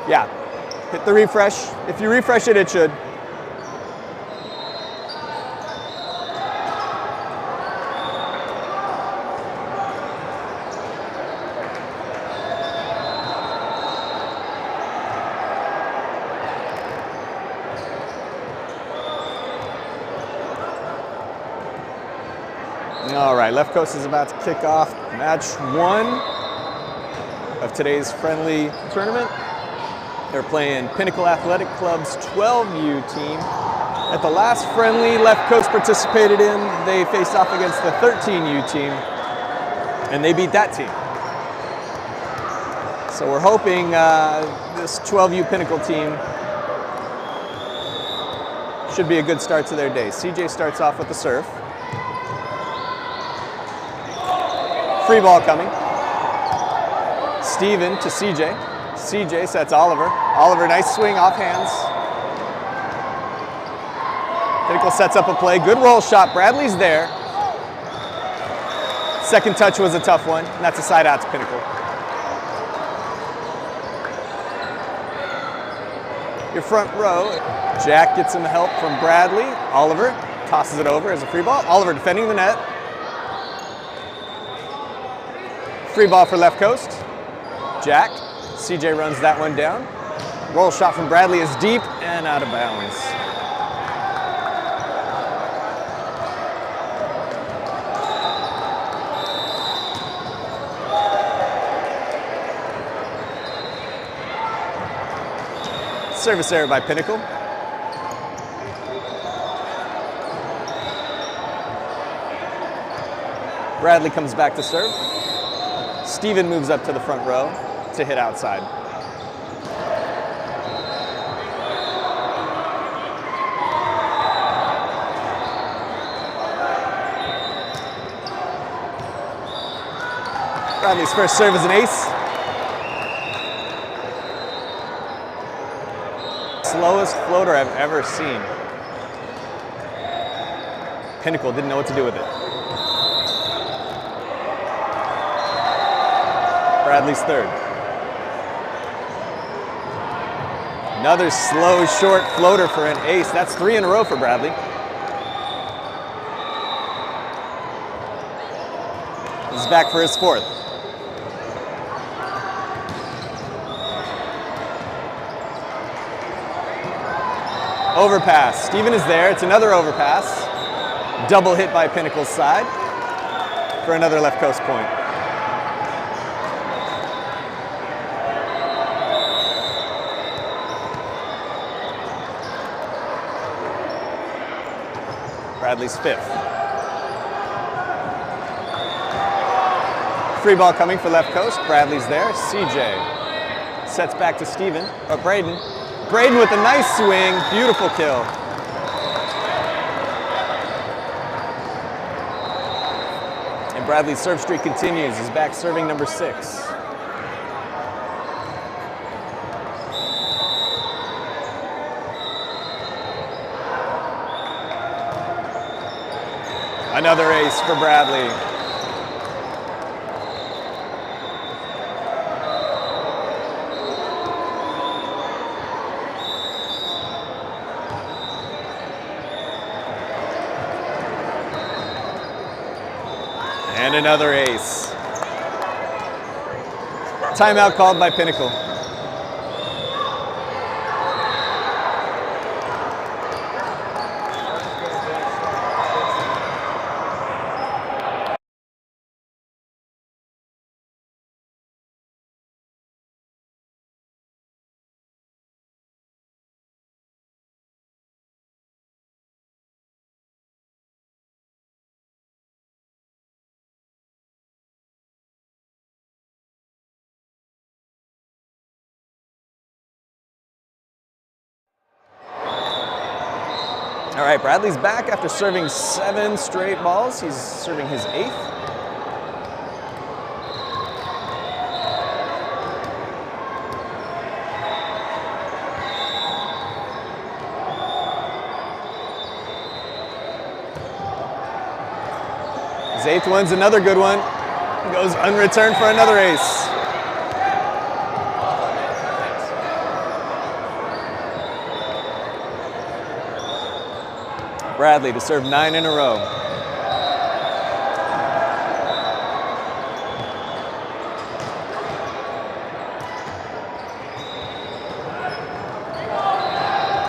Yeah, hit the refresh. If you refresh it, it should. All right, Left Coast is about to kick off match 1 of today's friendly tournament. They're playing Pinnacle Athletic Club's 12U team. At the last friendly Left Coast participated in, they faced off against the 13U team, and they beat that team. So we're hoping this 12U Pinnacle team should be a good start to their day. CJ starts off with the serve. Free ball coming. Steven to CJ. CJ sets Oliver. Oliver, nice swing off hands. Pinnacle sets up a play. Good roll shot. Bradley's there. Second touch was a tough one, and that's a side out to Pinnacle. Your front row, Jack gets some help from Bradley. Oliver tosses it over as a free ball. Oliver defending the net. Free ball for Left Coast. Jack. CJ runs that one down. Roll shot from Bradley is deep and out of bounds. Service error by Pinnacle. Bradley comes back to serve. Steven moves up to the front row to hit outside. Bradley's first serve is an ace. Slowest floater I've ever seen. Pinnacle didn't know what to do with it. Bradley's third. Another slow, short floater for an ace. That's 3 in a row for Bradley. He's back for his 4th. Overpass. Steven is there. It's another overpass. Double hit by Pinnacle's side for another Left Coast point. Bradley's 5th. Free ball coming for Left Coast. Bradley's there. CJ sets back to Steven, or Braden. Braden with a nice swing. Beautiful kill. And Bradley's serve streak continues. He's back serving number 6. Another ace for Bradley. And another ace. Timeout called by Pinnacle. All right, Bradley's back after serving 7 straight balls. He's serving his 8th. His 8th one's another good one. Goes unreturned for another ace. Bradley to serve 9 in a row.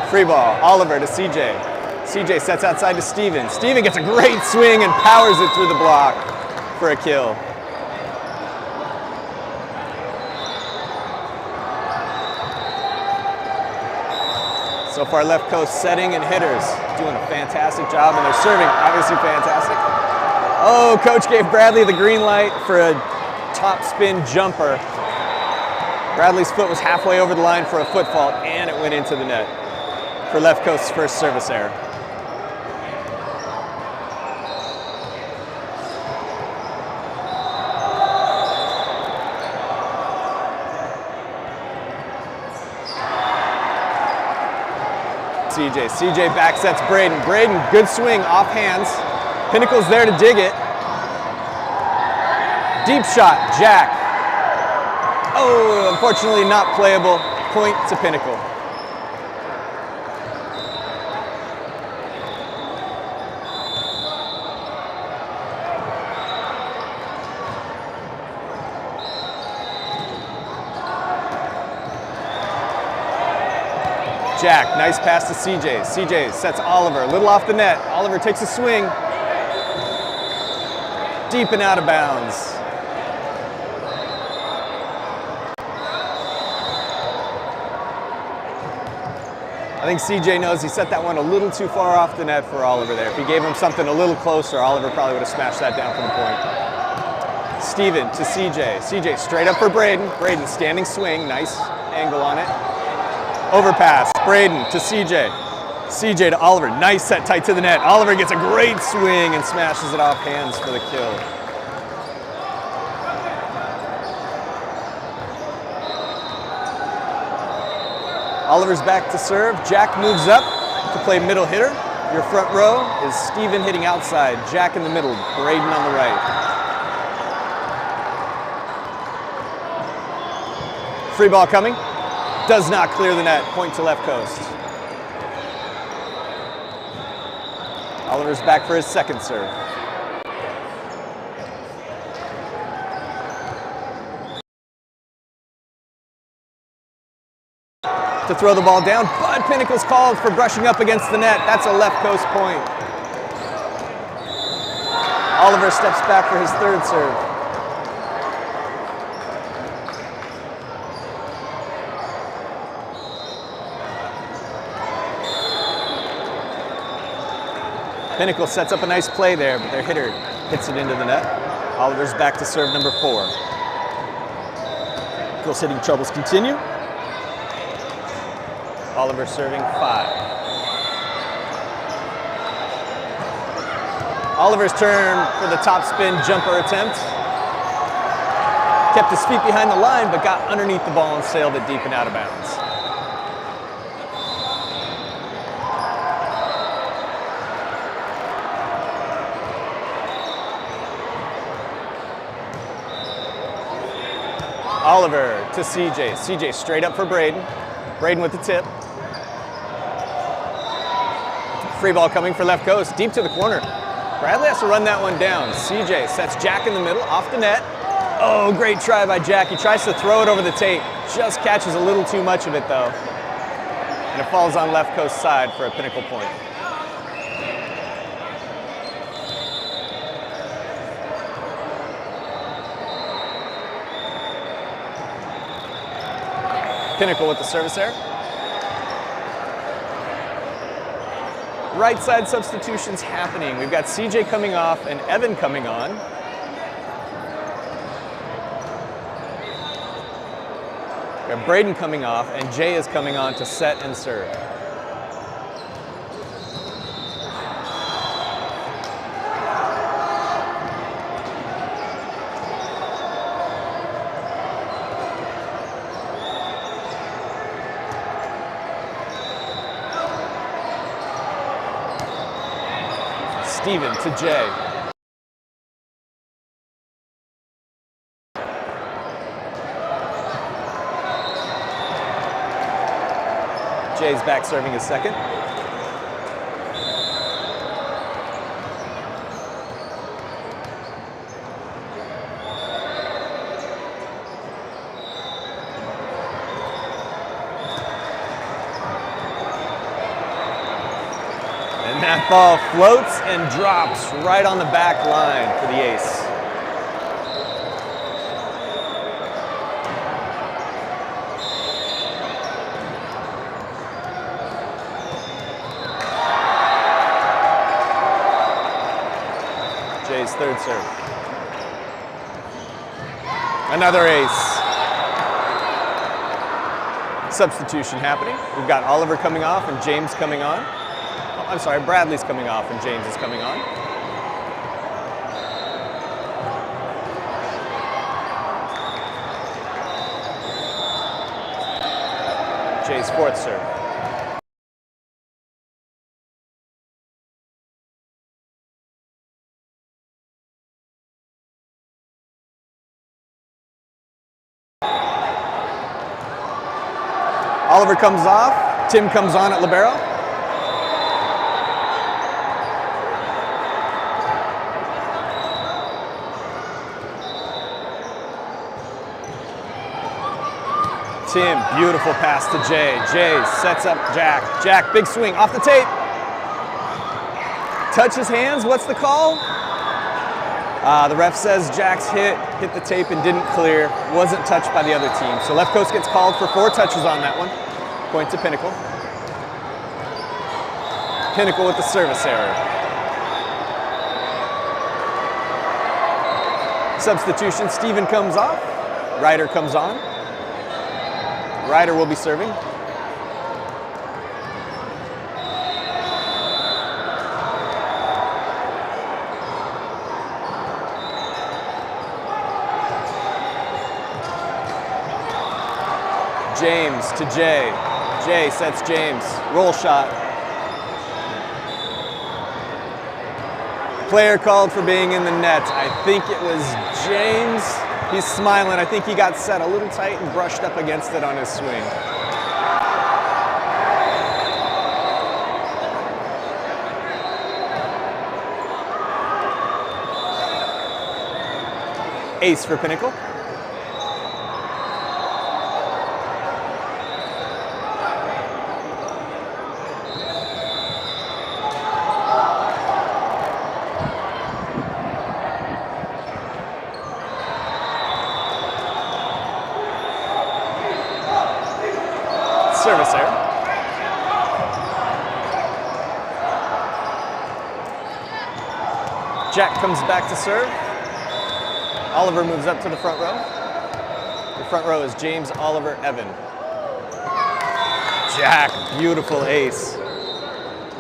Free ball, Oliver to CJ. CJ sets outside to Steven. Steven gets a great swing and powers it through the block for a kill. So far, left coast setting and hitters doing a fantastic job, and they're serving obviously fantastic. Oh, coach gave Bradley the green light for a top spin jumper. Bradley's foot was halfway over the line for a foot fault, and it went into the net for left coast's first service error. CJ back sets Braden. Braden, good swing off hands. Pinnacle's there to dig it. Deep shot, Jack. Oh, unfortunately not playable. Point to Pinnacle. Jack, nice pass to CJ. CJ sets Oliver, a little off the net. Oliver takes a swing. Deep and out of bounds. I think CJ knows he set that one a little too far off the net for Oliver there. If he gave him something a little closer, Oliver probably would have smashed that down for the point. Steven to CJ. CJ straight up for Braden. Braden standing swing, nice angle on it. Overpass, Braden to CJ. CJ to Oliver, nice set tight to the net. Oliver gets a great swing and smashes it off hands for the kill. Oliver's back to serve. Jack moves up to play middle hitter. Your front row is Steven hitting outside, Jack in the middle, Braden on the right. Free ball coming. Does not clear the net, point to left coast. Oliver's back for his second serve. To throw the ball down, but Pinnacle's called for brushing up against the net. That's a left coast point. Oliver steps back for his third serve. Pinnacle sets up a nice play there, but their hitter hits it into the net. Oliver's back to serve number 4. Pinnacle's hitting troubles continue. Oliver serving 5. Oliver's turn for the top spin jumper attempt. Kept his feet behind the line, but got underneath the ball and sailed it deep and out of bounds. Oliver to CJ. CJ straight up for Braden. Braden with the tip. Free ball coming for left coast, deep to the corner. Bradley has to run that one down. CJ sets Jack in the middle, off the net. Oh, great try by Jack. He tries to throw it over the tape. Just catches a little too much of it though. And it falls on left coast side for a Pinnacle point. Pinnacle with the service error. Right side substitutions happening. We've got CJ coming off and Evan coming on. We have Braden coming off and Jay is coming on to set and serve. Steven to Jay. Jay's back serving his second. that ball floats and drops right on the back line for the ace. Jay's third serve. Another ace. Substitution happening. We've got Oliver coming off and James coming on. Oh, I'm sorry, Bradley's coming off and James is coming on. Jay's fourth serve. Oliver comes off, Tim comes on at libero. Tim, beautiful pass to Jay. Jay sets up Jack. Jack, big swing, off the tape. Touch his hands, what's the call? The ref says Jack's hit the tape and didn't clear, wasn't touched by the other team. So left coast gets called for 4 touches on that one. Point to Pinnacle. Pinnacle with the service error. Substitution, Steven comes off, Ryder comes on. Ryder will be serving. James to Jay. Jay sets James. Roll shot. Player called for being in the net. I think it was James. He's smiling. I think he got set a little tight and brushed up against it on his swing. Ace for Pinnacle. Service error. Jack comes back to serve. Oliver moves up to the front row. The front row is James, Oliver, Evan. Jack, beautiful ace.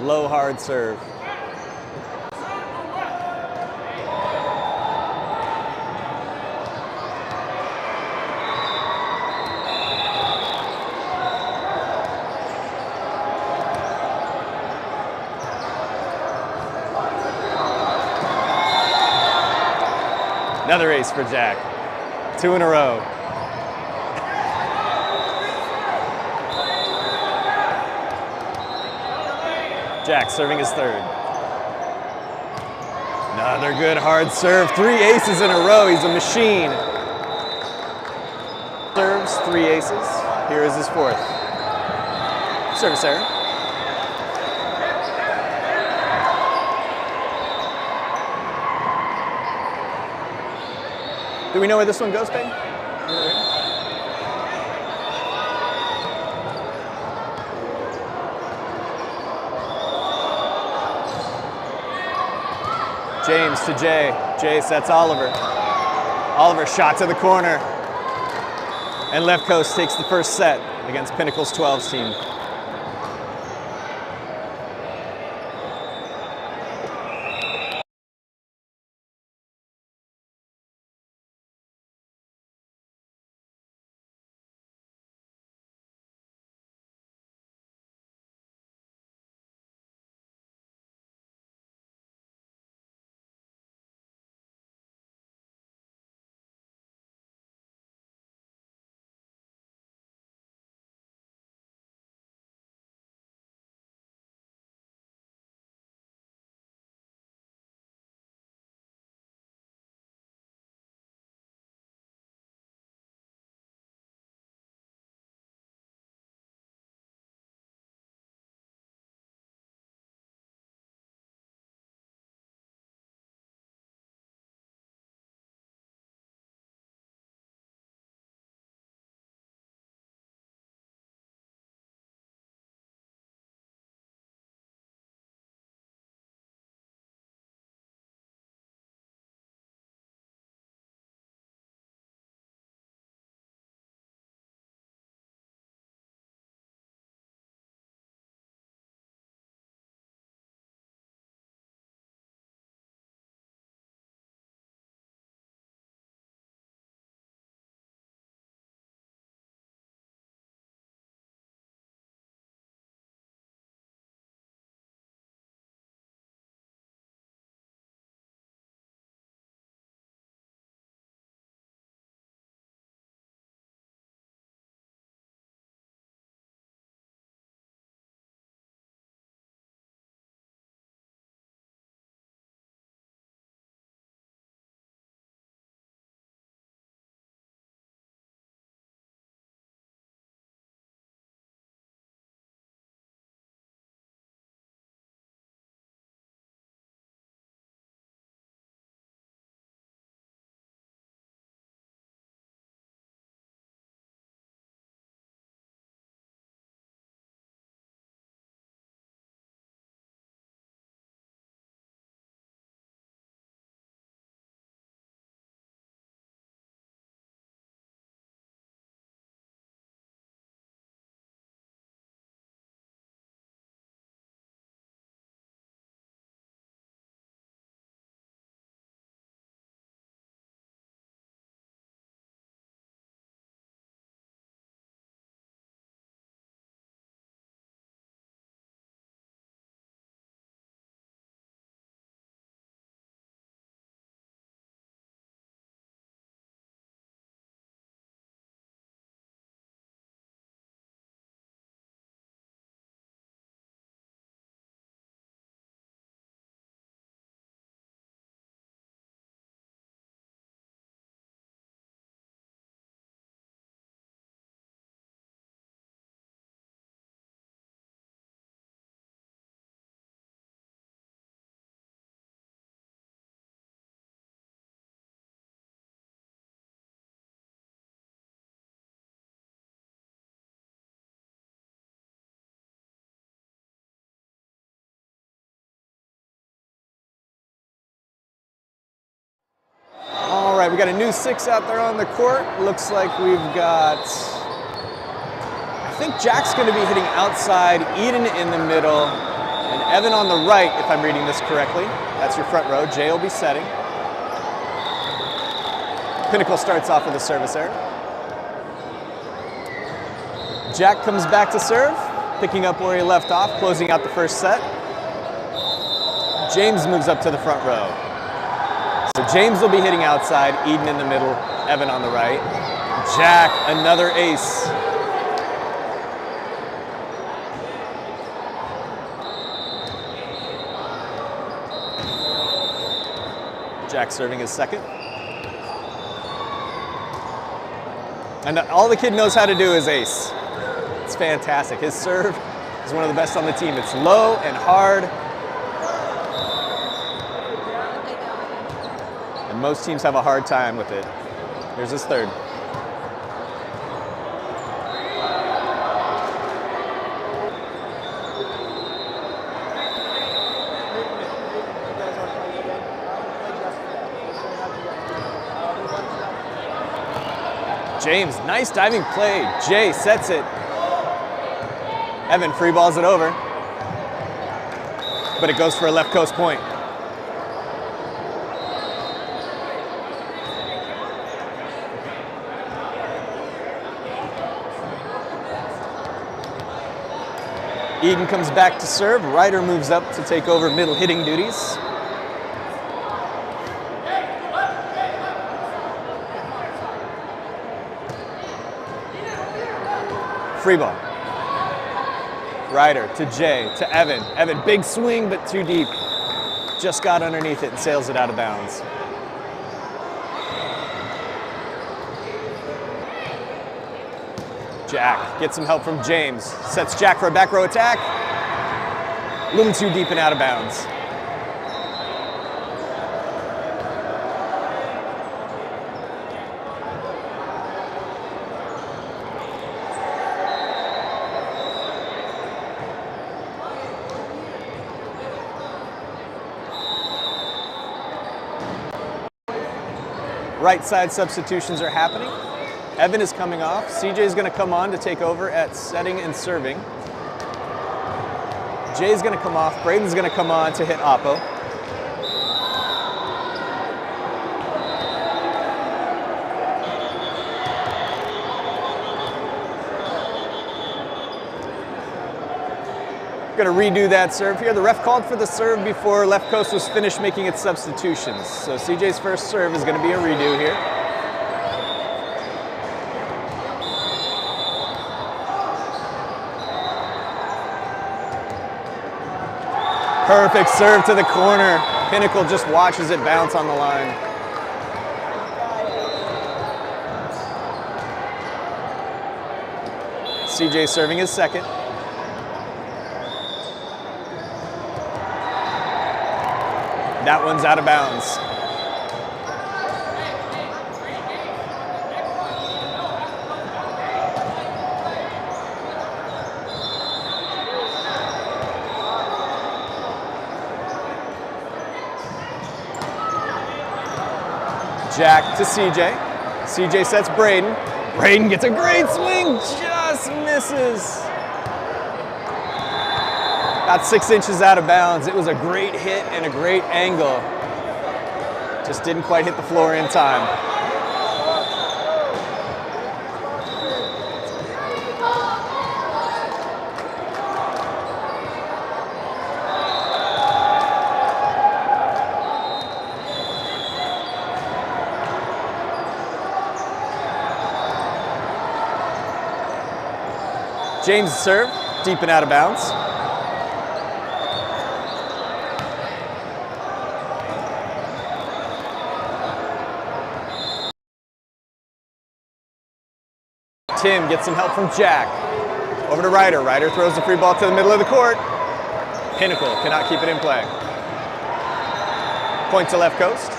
Low, hard serve. Another ace for Jack. 2 in a row. Jack serving his third. Another good hard serve. 3 aces in a row. He's a machine. Serves 3 aces. Here is his fourth. Service error. Do we know where this one goes, Payne? James to Jay. Jay sets Oliver. Oliver shot to the corner. And left coast takes the first set against Pinnacle's 12s team. got a new 6 out there on the court. Looks like we've got, I think Jack's going to be hitting outside, Eden in the middle, and Evan on the right, if I'm reading this correctly. That's your front row. Jay will be setting. Pinnacle starts off with a service error. Jack comes back to serve, picking up where he left off, closing out the first set. James moves up to the front row. So James will be hitting outside, Eden in the middle, Evan on the right. Jack, another ace. Jack serving his second. And all the kid knows how to do is ace. It's fantastic. His serve is one of the best on the team. It's low and hard. And most teams have a hard time with it. Here's his third. James, nice diving play. Jay sets it. Evan free balls it over. But it goes for a left coast point. Eden comes back to serve. Ryder moves up to take over middle hitting duties. Free ball. Ryder to Jay, to Evan. Evan, big swing, but too deep. Just got underneath it and sails it out of bounds. Jack gets some help from James. Sets Jack for a back row attack. A little too deep and out of bounds. Right side substitutions are happening. Evan is coming off. CJ is going to come on to take over at setting and serving. Jay's going to come off. Braden's going to come on to hit oppo. Going to redo that serve here. The ref called for the serve before left coast was finished making its substitutions. So CJ's first serve is going to be a redo here. Perfect serve to the corner. Pinnacle just watches it bounce on the line. CJ serving his second. That one's out of bounds. Jack to CJ. CJ sets Braden. Braden gets a great swing, just misses. About 6 inches out of bounds. It was a great hit and a great angle. Just didn't quite hit the floor in time. James' serve, deep and out of bounds. Tim gets some help from Jack. Over to Ryder. Ryder throws the free ball to the middle of the court. Pinnacle cannot keep it in play. Point to left coast.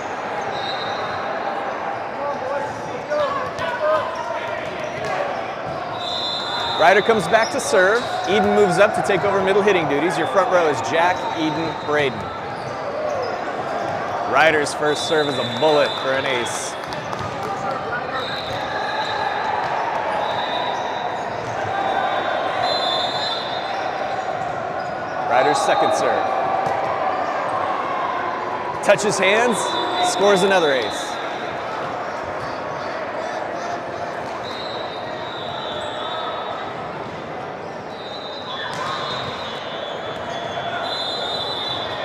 Ryder comes back to serve. Eden moves up to take over middle hitting duties. Your front row is Jack, Eden, Braden. Ryder's first serve is a bullet for an ace. Ryder's second serve. Touches hands, scores another ace.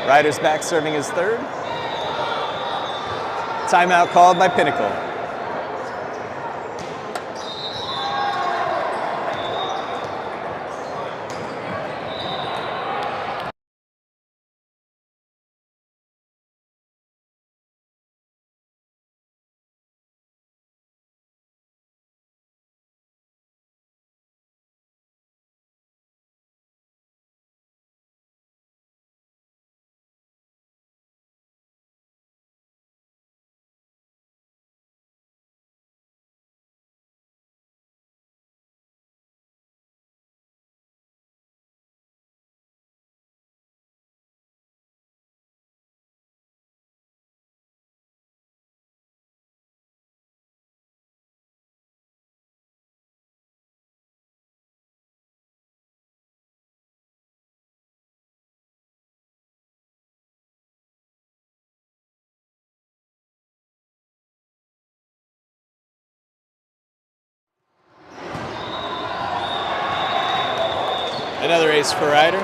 Ryder's back serving his third. Timeout called by Pinnacle. Another ace for Ryder.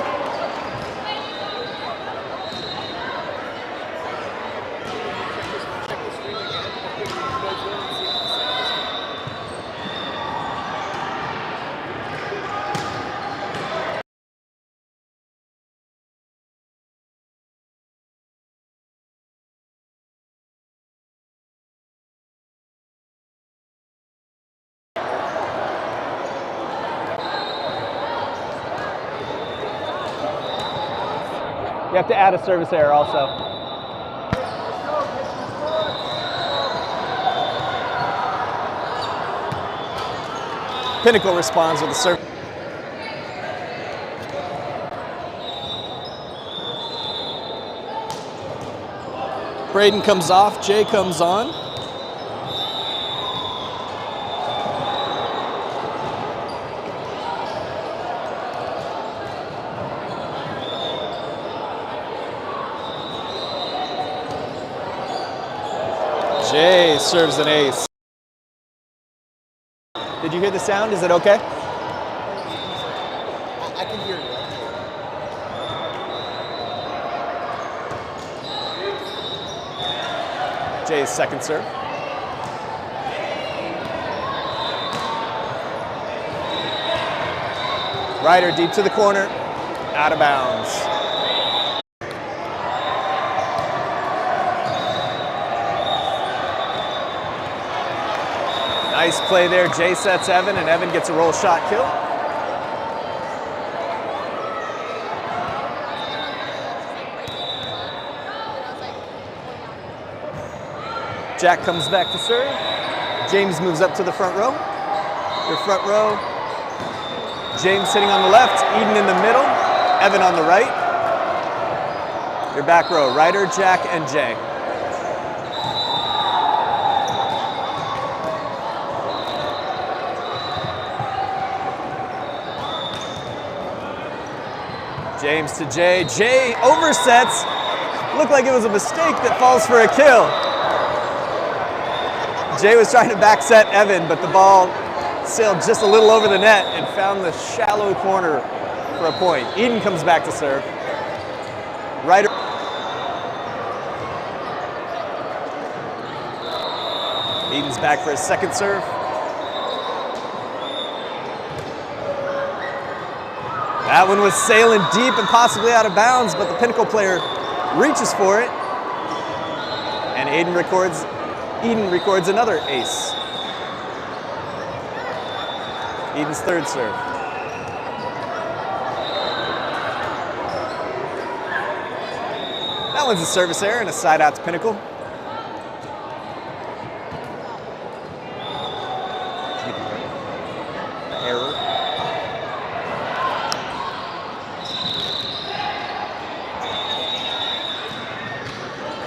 You have to add a service error also. Pinnacle responds with a service. Braden comes off, Jay comes on. Jay serves an ace. Did you hear the sound? Is it okay? I can hear you. Jay's second serve. Ryder deep to the corner, out of bounds. Nice play there. Jay sets Evan, and Evan gets a roll shot kill. Jack comes back to serve. James moves up to the front row. Your front row. James sitting on the left, Eden in the middle, Evan on the right. Your back row, Ryder, Jack, and Jay. James to Jay. Jay oversets. Looked like it was a mistake that falls for a kill. Jay was trying to back set Evan, but the ball sailed just a little over the net and found the shallow corner for a point. Eden comes back to serve. Ryder. Eden's back for his second serve. That one was sailing deep and possibly out of bounds, but the Pinnacle player reaches for it. And Eden records another ace. Eden's third serve. That one's a service error and a side out to Pinnacle. Error.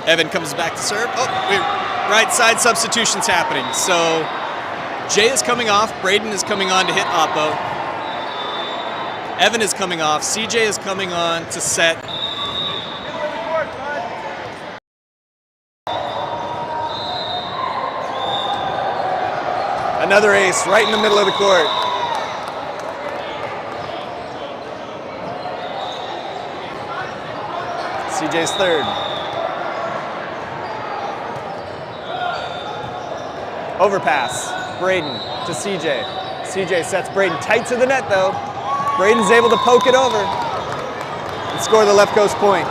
Evan comes back to serve. Right side substitution's happening. So Jay is coming off, Braden is coming on to hit Oppo. Evan is coming off. CJ is coming on to set. Another ace right in the middle of the court. CJ's third. Overpass. Braden to CJ. CJ sets Braden tight to the net though. Braden's able to poke it over and score the left coast point.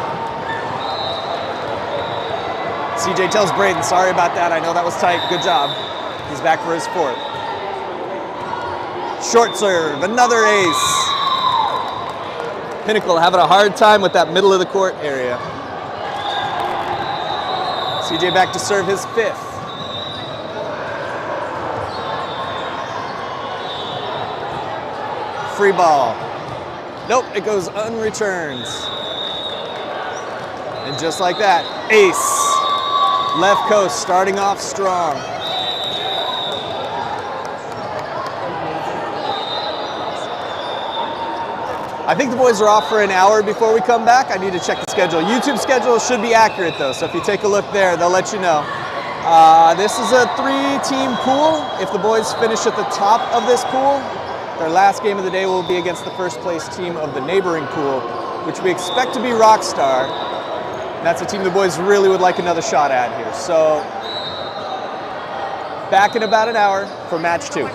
CJ tells Braden, sorry about that. I know that was tight. Good job. He's back for his fourth. Short serve, another ace. Pinnacle having a hard time with that middle of the court area. CJ back to serve his fifth. Free ball. Nope, it goes unreturned. And just like that, ace. Left coast starting off strong. I think the boys are off for an hour before we come back. I need to check the schedule. YouTube schedule should be accurate though, so if you take a look there, they'll let you know. This is a 3-team pool. If the boys finish at the top of this pool, their last game of the day will be against the first place team of the neighboring pool, which we expect to be Rockstar. And that's a team the boys really would like another shot at here. So, back in about an hour for match 2.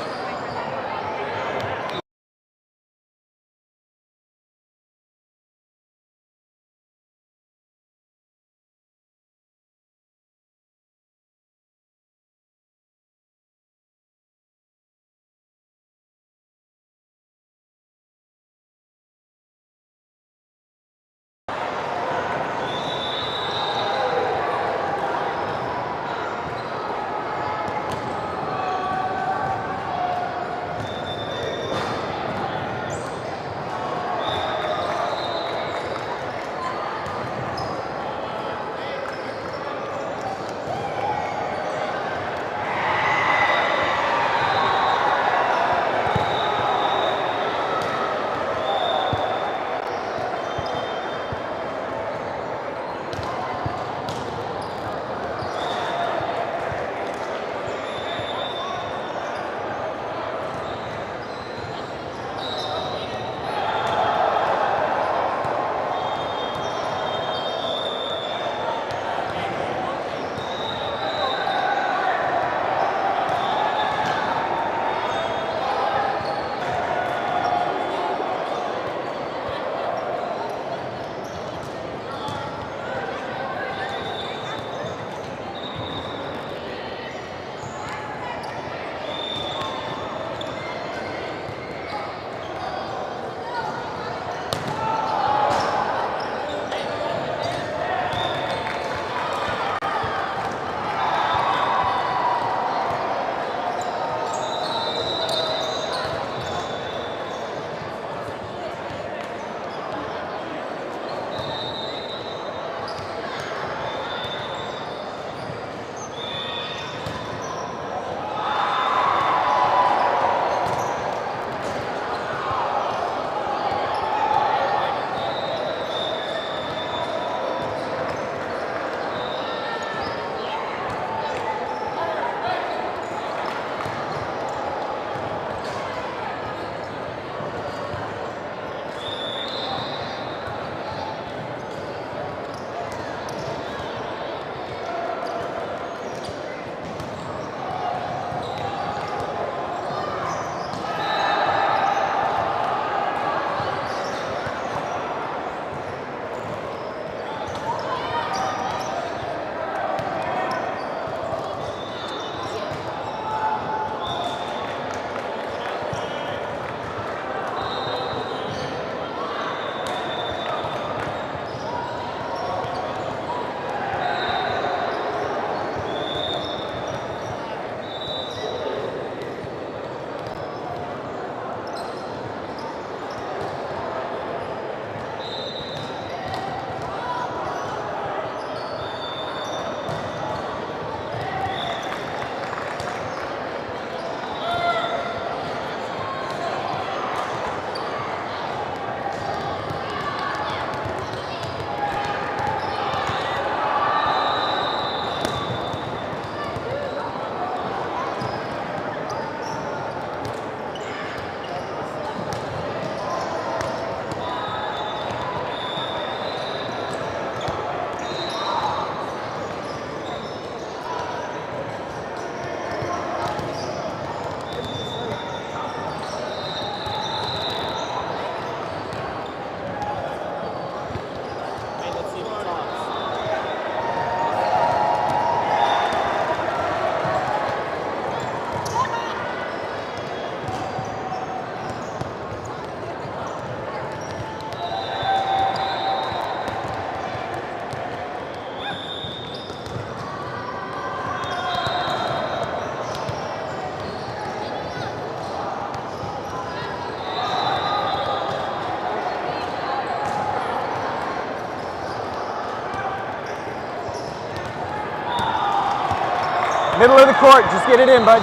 Middle of the court, just get it in, bud.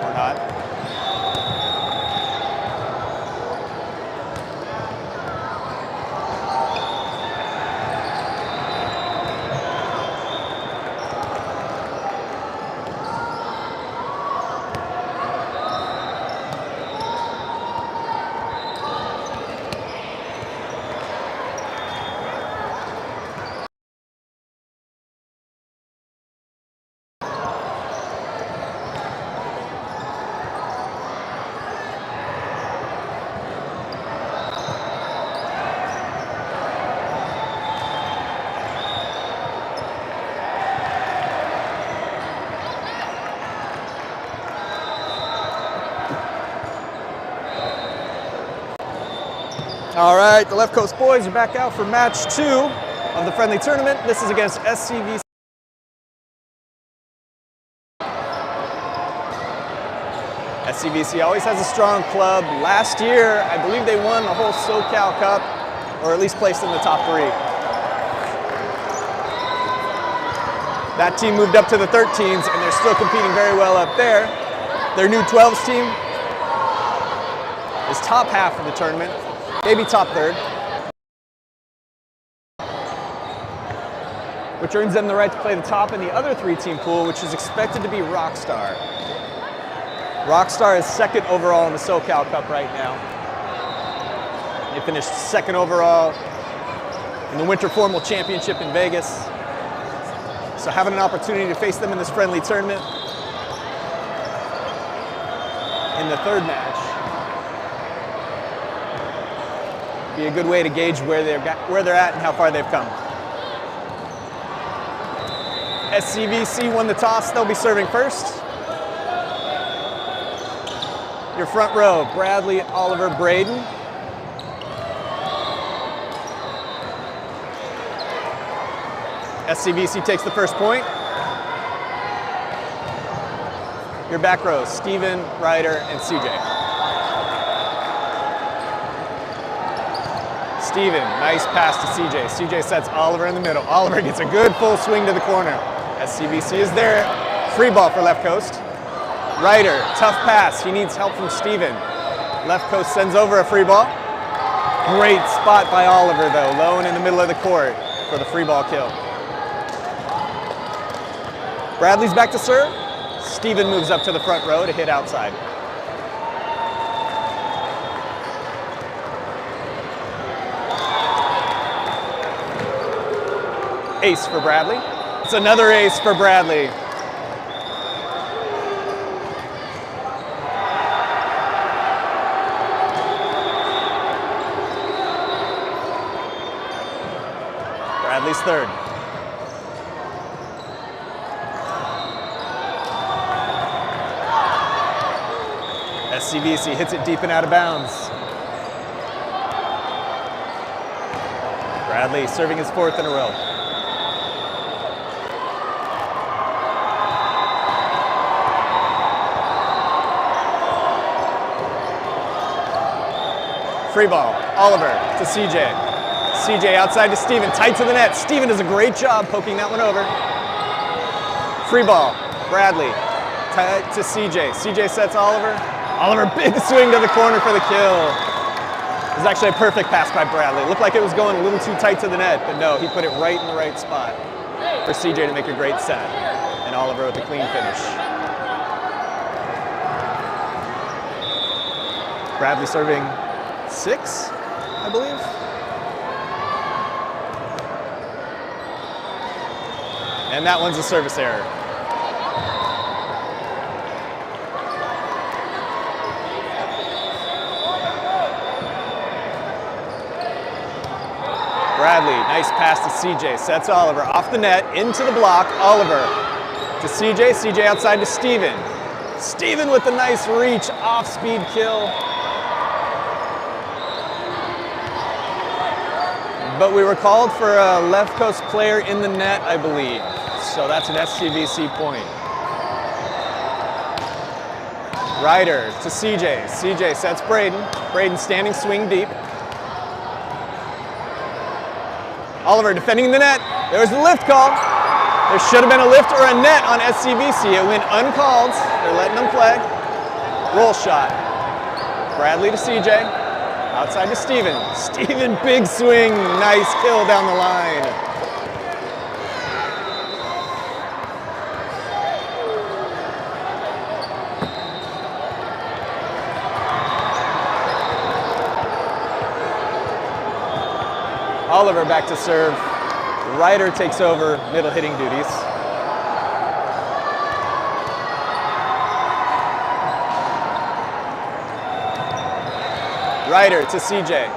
Or not. All right, the Left Coast boys are back out for match 2 of the friendly tournament. This is against SCVC. SCVC always has a strong club. Last year, I believe they won the whole SoCal Cup, or at least placed in the top 3. That team moved up to the 13s, and they're still competing very well up there. Their new 12s team is top half of the tournament. Maybe top 3rd, which earns them the right to play the top in the other 3-team pool, which is expected to be Rockstar. Rockstar is 2nd overall in the SoCal Cup right now. They finished 2nd overall in the Winter Formal Championship in Vegas. So having an opportunity to face them in this friendly tournament in the 3rd match be a good way to gauge where they're at and how far they've come. SCVC won the toss. They'll be serving first. Your front row, Bradley, Oliver, Braden. SCVC takes the first point. Your back row, Steven, Ryder, and CJ. Steven, nice pass to CJ. CJ sets Oliver in the middle. Oliver gets a good full swing to the corner. SCVC is there. Free ball for Left Coast. Ryder, tough pass. He needs help from Steven. Left Coast sends over a free ball. Great spot by Oliver, though. Low and in the middle of the court for the free ball kill. Bradley's back to serve. Steven moves up to the front row to hit outside. Ace for Bradley. It's another ace for Bradley. Bradley's 3rd. SCVC hits it deep and out of bounds. Bradley serving his 4th in a row. Free ball, Oliver to CJ. CJ outside to Steven, tight to the net. Steven does a great job poking that one over. Free ball, Bradley, tight to CJ. CJ sets Oliver. Oliver, big swing to the corner for the kill. It was actually a perfect pass by Bradley. It looked like it was going a little too tight to the net, but no, he put it right in the right spot for CJ to make a great set. And Oliver with a clean finish. Bradley serving 6, I believe. And that one's a service error. Bradley, nice pass to CJ, sets Oliver off the net, into the block. Oliver to CJ, CJ outside to Steven. Steven with a nice reach, off-speed kill. But we were called for a Left Coast player in the net, I believe. So that's an SCVC point. Ryder to CJ. CJ sets Braden. Braden standing swing deep. Oliver defending the net. There's the lift call. There should have been a lift or a net on SCVC. It went uncalled. They're letting them play. Roll shot. Bradley to CJ. Outside to Steven. Steven, big swing. Nice kill down the line. Oliver back to serve. Ryder takes over middle hitting duties. Ryder to CJ.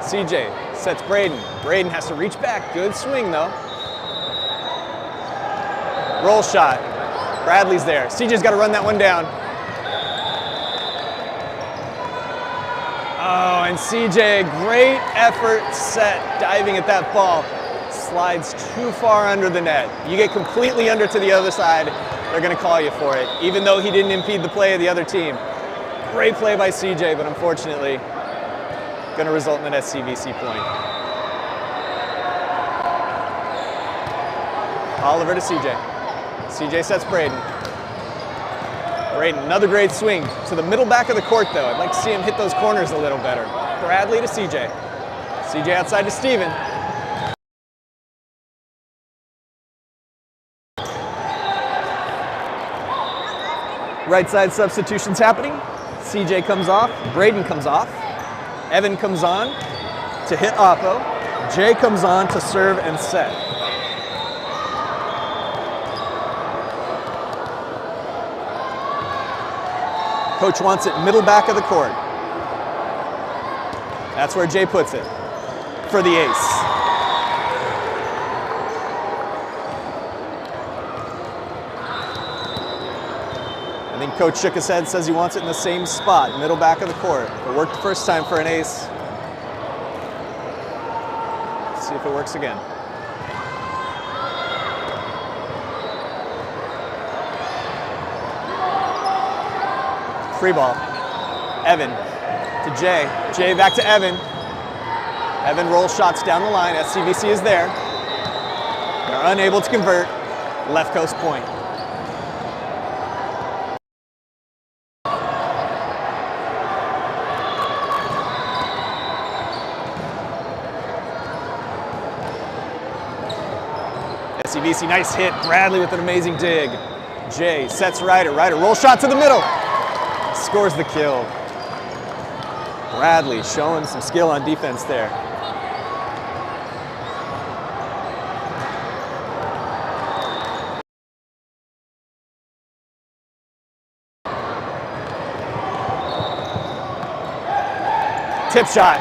CJ sets Braden. Braden has to reach back. Good swing though. Roll shot. Bradley's there. CJ's got to run that one down. Oh, and CJ, great effort set diving at that ball. Slides too far under the net. You get completely under to the other side, they're going to call you for it, even though he didn't impede the play of the other team. Great play by CJ, but unfortunately, going to result in an SCVC point. Oliver to CJ. CJ sets Braden. Braden, another great swing to the middle back of the court though. I'd like to see him hit those corners a little better. Bradley to CJ. CJ outside to Steven. Right side substitutions happening. CJ comes off, Braden comes off. Evan comes on to hit Oppo. Jay comes on to serve and set. Coach wants it middle back of the court. That's where Jay puts it for the ace. I think Coach shook his head, says he wants it in the same spot, middle back of the court. It worked the first time for an ace. Let's see if it works again. Free ball. Evan to Jay. Jay back to Evan. Evan rolls shots down the line. SCVC is there. They're unable to convert. Left coast point. SCVC, nice hit. Bradley with an amazing dig. Jay sets Ryder. Ryder rolls shot to the middle. Scores the kill. Bradley showing some skill on defense there. Tip shot.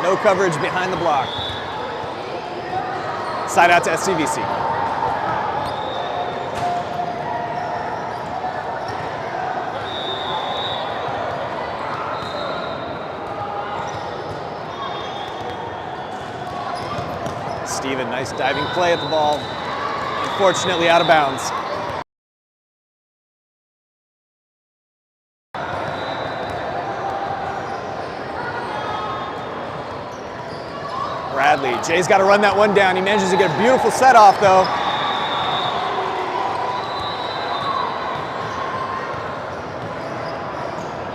No coverage behind the block. Side out to SCVC. Steven, nice diving play at the ball. Unfortunately out of bounds. Bradley, Jay's got to run that one down. He manages to get a beautiful set off though.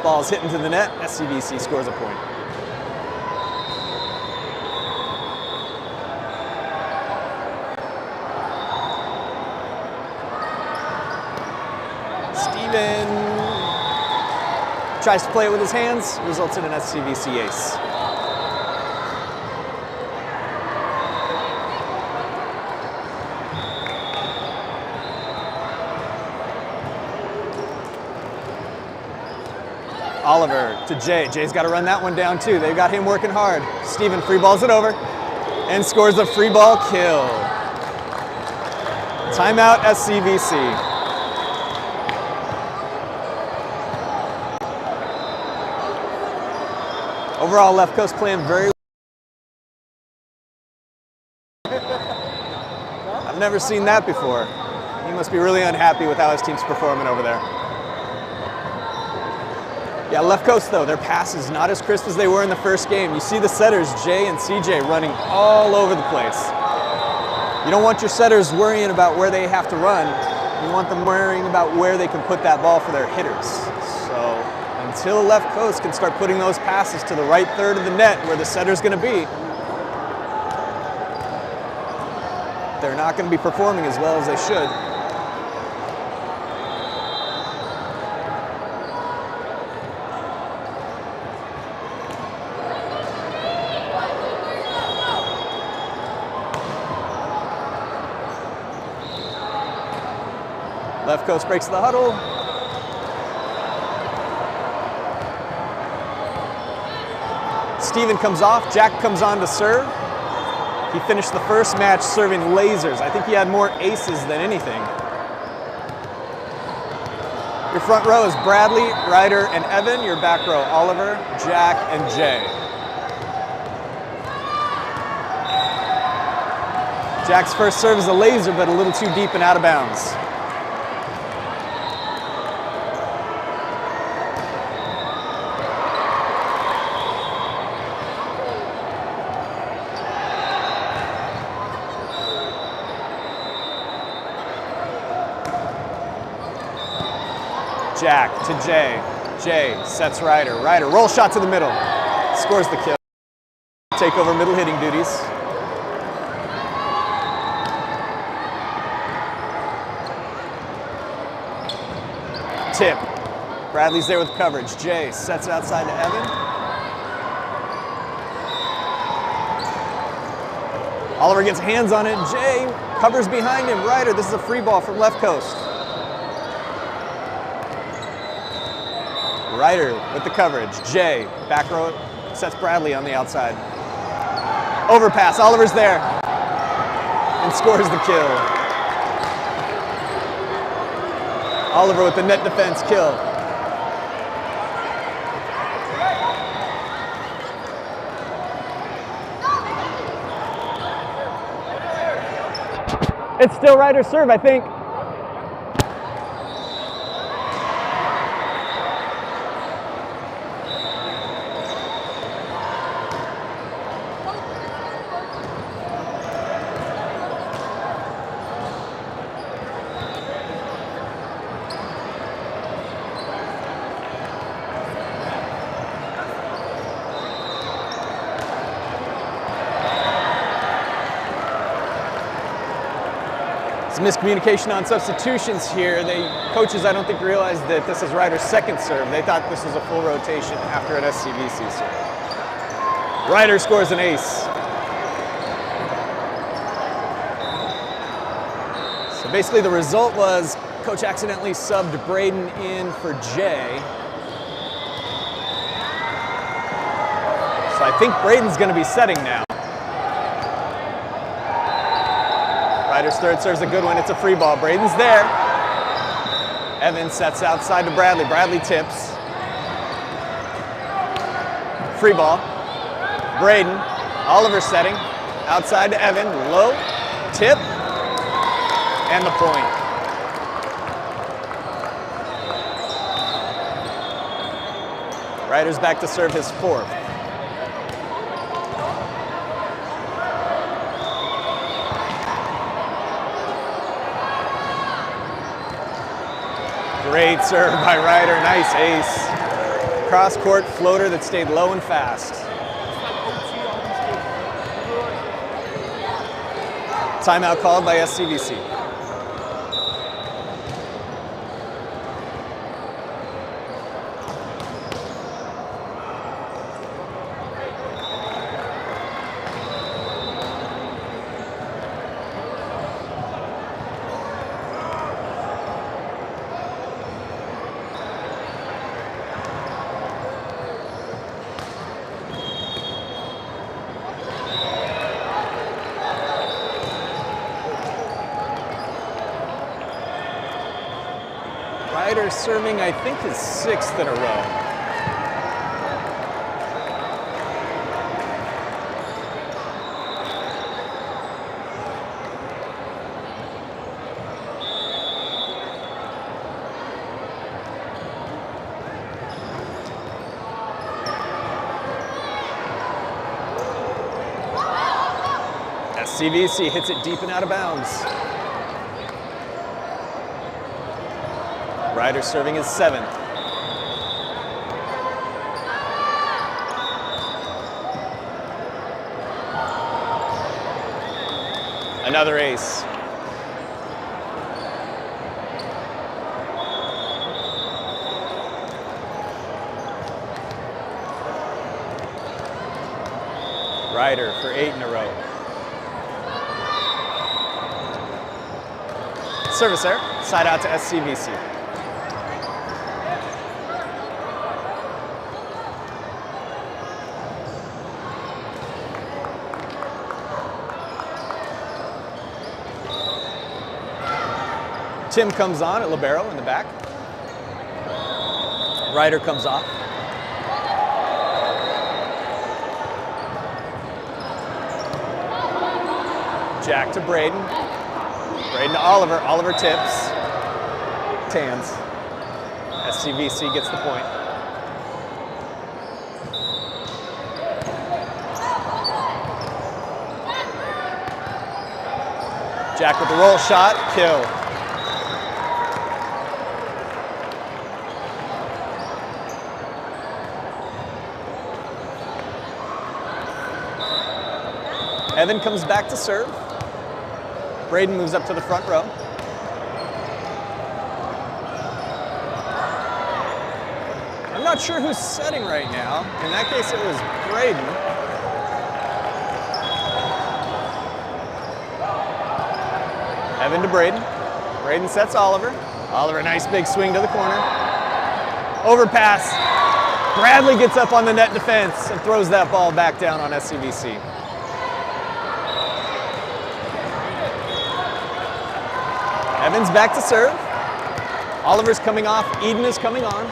Ball's hitting to the net. SCVC scores a point. Steven tries to play it with his hands, results in an SCVC ace. Oliver to Jay. Jay's got to run that one down too. They've got him working hard. Steven free balls it over and scores a free ball kill. Timeout SCVC. Overall, left coast playing very well. I've never seen that before. He must be really unhappy with how his team's performing over there. Yeah, left coast though, their passes not as crisp as they were in the first game. You see the setters, Jay and CJ, running all over the place. You don't want your setters worrying about where they have to run. You want them worrying about where they can put that ball for their hitters. So until left coast can start putting those passes to the right third of the net where the setter's going to be, they're not going to be performing as well as they should. Left coast breaks the huddle. Steven comes off, Jack comes on to serve. He finished the first match serving lasers. I think he had more aces than anything. Your front row is Bradley, Ryder, and Evan. Your back row, Oliver, Jack, and Jay. Jack's first serve is a laser, but a little too deep and out of bounds. Jack to Jay. Jay sets Ryder. Ryder, roll shot to the middle. Scores the kill. Take over middle hitting duties. Tip. Bradley's there with coverage. Jay sets it outside to Evan. Oliver gets hands on it. Jay covers behind him. Ryder, this is a free ball from left coast. Ryder with the coverage. Jay, back row, sets Bradley on the outside. Overpass, Oliver's there. And scores the kill. Oliver with the net defense kill. It's still Ryder's serve, I think. Miscommunication on substitutions here. Coaches, I don't think, realized that this is Ryder's second serve. They thought this was a full rotation after an SCVC serve. Ryder scores an ace. So basically the result was coach accidentally subbed Braden in for Jay. So I think Braden's going to be setting now. Ryder's third serve's a good one. It's a free ball. Braden's there. Evan sets outside to Bradley. Bradley tips. Free ball. Braden. Oliver setting. Outside to Evan. Low. Tip. And the point. Ryder's back to serve his fourth. Great serve by Ryder, nice ace. Cross-court floater that stayed low and fast. Timeout called by SCVC. Ryder serving, I think, his sixth in a row. SCVC hits it deep and out of bounds. Ryder serving his 7th. Another ace. Ryder for 8 in a row. Service error, side out to SCVC. Tim comes on at libero in the back. Ryder comes off. Jack to Braden. Braden to Oliver. Oliver tips. Tans. SCVC gets the point. Jack with the roll shot. Kill. Evan comes back to serve. Braden moves up to the front row. I'm not sure who's setting right now. In that case, it was Braden. Evan to Braden. Braden sets Oliver. Oliver, nice big swing to the corner. Overpass. Bradley gets up on the net defense and throws that ball back down on SCVC. Evans back to serve. Oliver's coming off. Eden is coming on.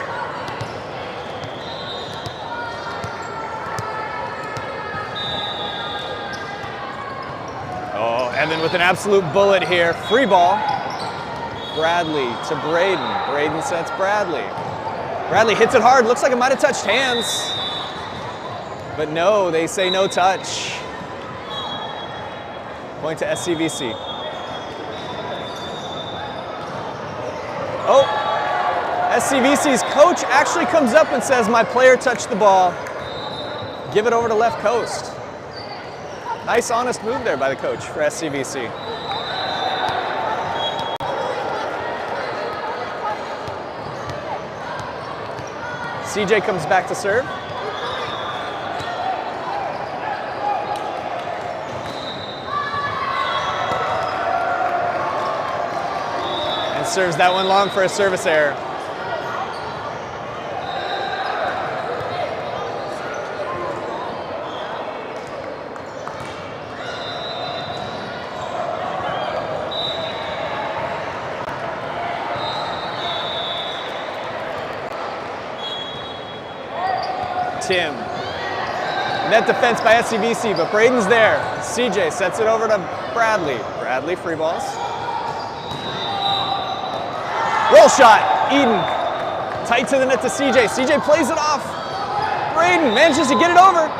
Oh, Evan with an absolute bullet here. Free ball. Bradley to Braden. Braden sets Bradley. Bradley hits it hard. Looks like it might have touched hands. But no, they say no touch. Point to SCVC. Oh, SCVC's coach actually comes up and says, my player touched the ball. Give it over to left coast. Nice, honest move there by the coach for SCVC. CJ comes back to serve. Serves that one long for a service error. Tim. Net defense by SCVC, but Braden's there. CJ sets it over to Bradley. Bradley free balls. Roll shot, Eden. Tight to the net to CJ. CJ plays it off. Braden manages to get it over.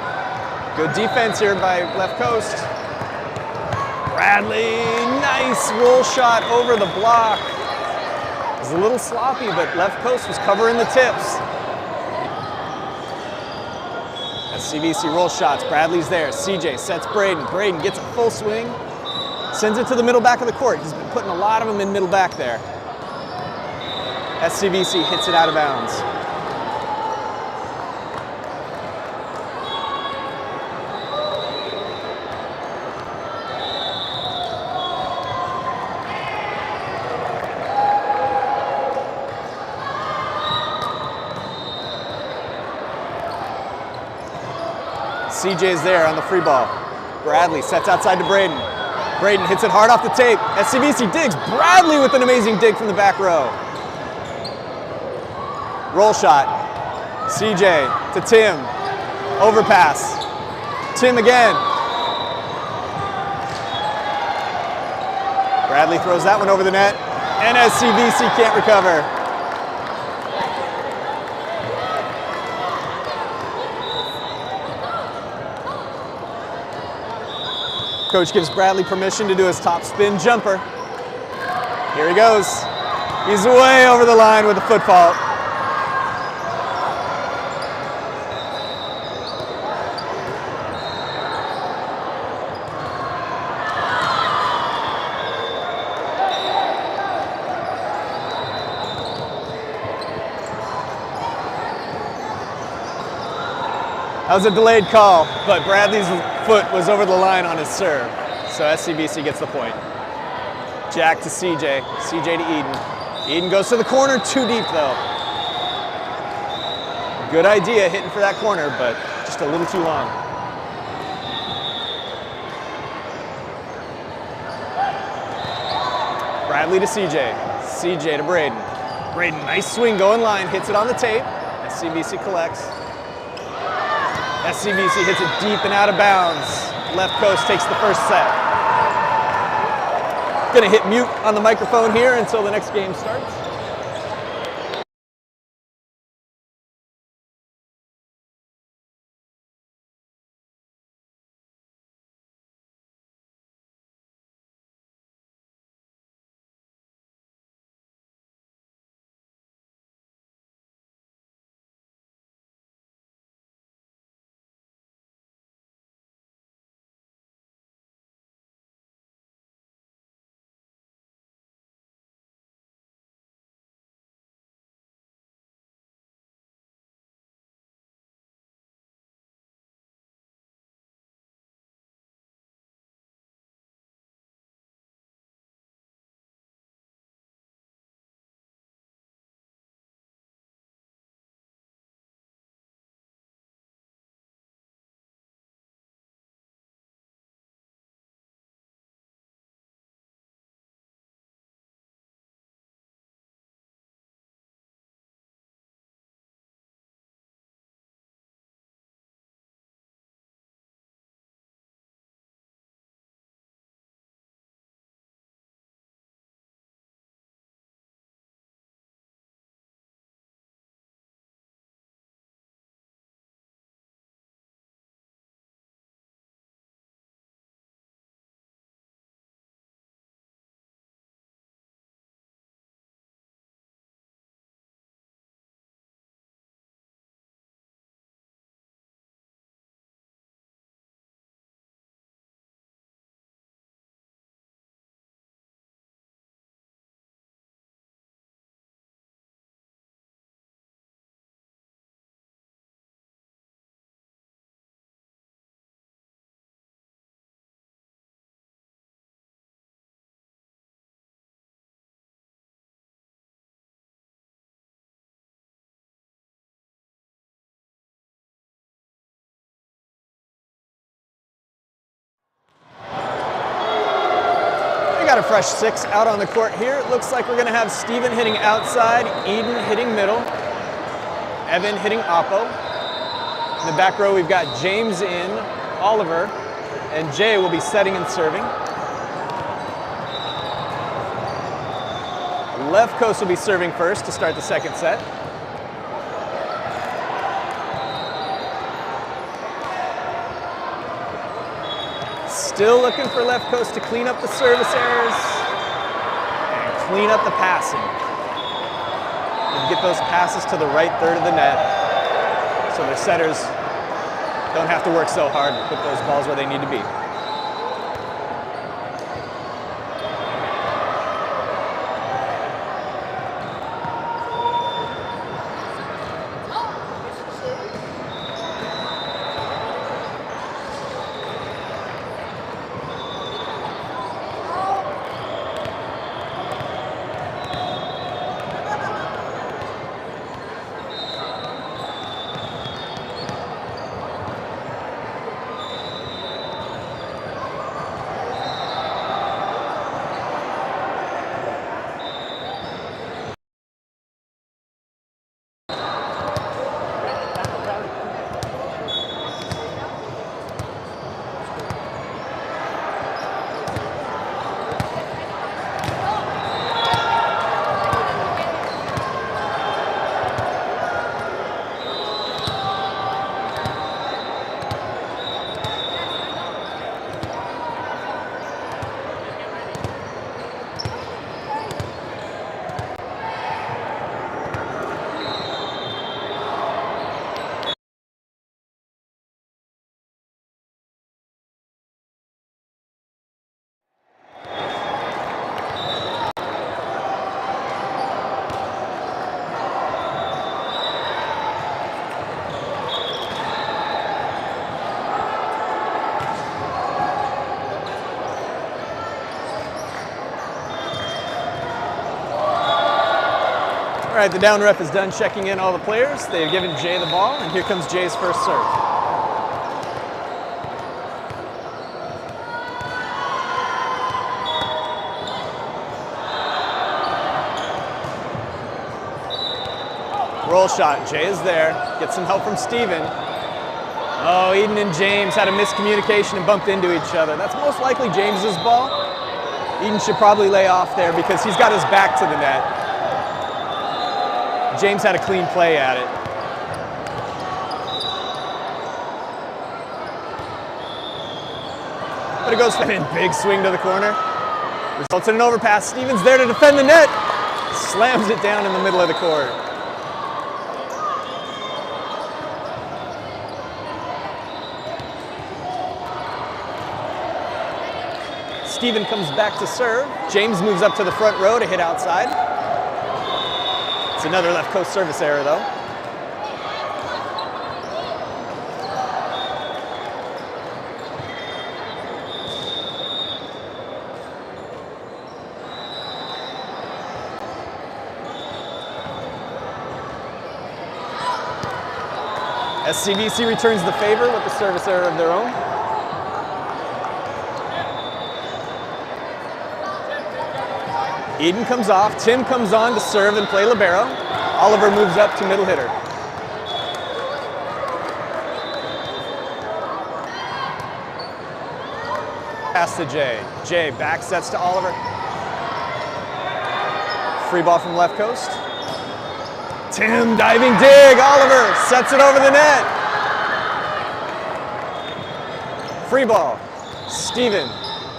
Good defense here by left coast. Bradley, nice roll shot over the block. It was a little sloppy, but left coast was covering the tips. SCVC roll shots, Bradley's there. CJ sets Braden. Braden gets a full swing. Sends it to the middle back of the court. He's been putting a lot of them in middle back there. SCVC hits it out of bounds. CJ's there on the free ball. Bradley sets outside to Braden. Braden hits it hard off the tape. SCVC digs. Bradley with an amazing dig from the back row. Roll shot. CJ to Tim. Overpass. Tim again. Bradley throws that one over the net. And SCVC can't recover. Coach gives Bradley permission to do his top spin jumper. Here he goes. He's way over the line with a foot fault. That was a delayed call, but Bradley's foot was over the line on his serve. So SCBC gets the point. Jack to CJ, CJ to Eden. Eden goes to the corner, too deep though. Good idea hitting for that corner, but just a little too long. Bradley to CJ, CJ to Braden. Braden, nice swing, going line, hits it on the tape. SCBC collects. SCBC hits it deep and out of bounds. Left coast takes the first set. Gonna hit mute on the microphone here until the next game starts. Got a fresh 6 out on the court here. It looks like we're gonna have Steven hitting outside, Eden hitting middle, Evan hitting oppo. In the back row, we've got James in, Oliver, and Jay will be setting and serving. Left coast will be serving first to start the second set. Still looking for left coast to clean up the service errors and clean up the passing. And get those passes to the right third of the net so their setters don't have to work so hard to put those balls where they need to be. All right, the down ref is done checking in all the players. They've given Jay the ball, and here comes Jay's first serve. Roll shot, Jay is there. Gets some help from Steven. Oh, Eden and James had a miscommunication and bumped into each other. That's most likely James's ball. Eden should probably lay off there because he's got his back to the net. James had a clean play at it. But it goes for a big swing to the corner. Results in an overpass. Steven's there to defend the net. Slams it down in the middle of the court. Steven comes back to serve. James moves up to the front row to hit outside. It's another left coast service error, though. SCVC returns the favor with the service error of their own. Eden comes off, Tim comes on to serve and play libero. Oliver moves up to middle hitter. Pass to Jay. Jay back sets to Oliver. Free ball from left coast. Tim diving dig, Oliver sets it over the net. Free ball, Steven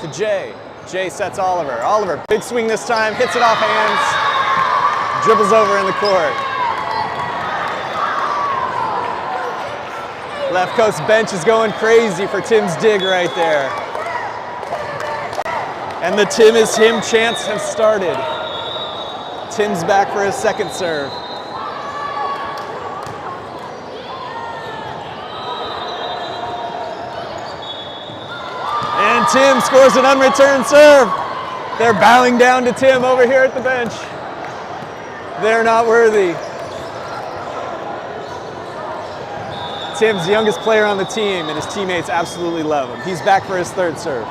to Jay. Jay sets Oliver. Oliver, big swing this time, hits it off hands, dribbles over in the court. Left coast bench is going crazy for Tim's dig right there. And the Tim is him chants have started. Tim's back for his second serve. And Tim scores an unreturned serve. They're bowing down to Tim over here at the bench. They're not worthy. Tim's the youngest player on the team, and his teammates absolutely love him. He's back for his third serve.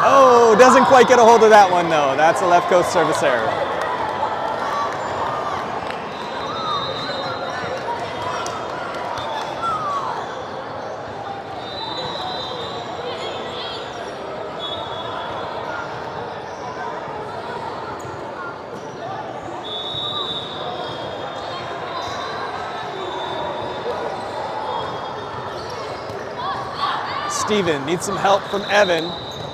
Oh, doesn't quite get a hold of that one, though. That's a left coast service error. Steven needs some help from Evan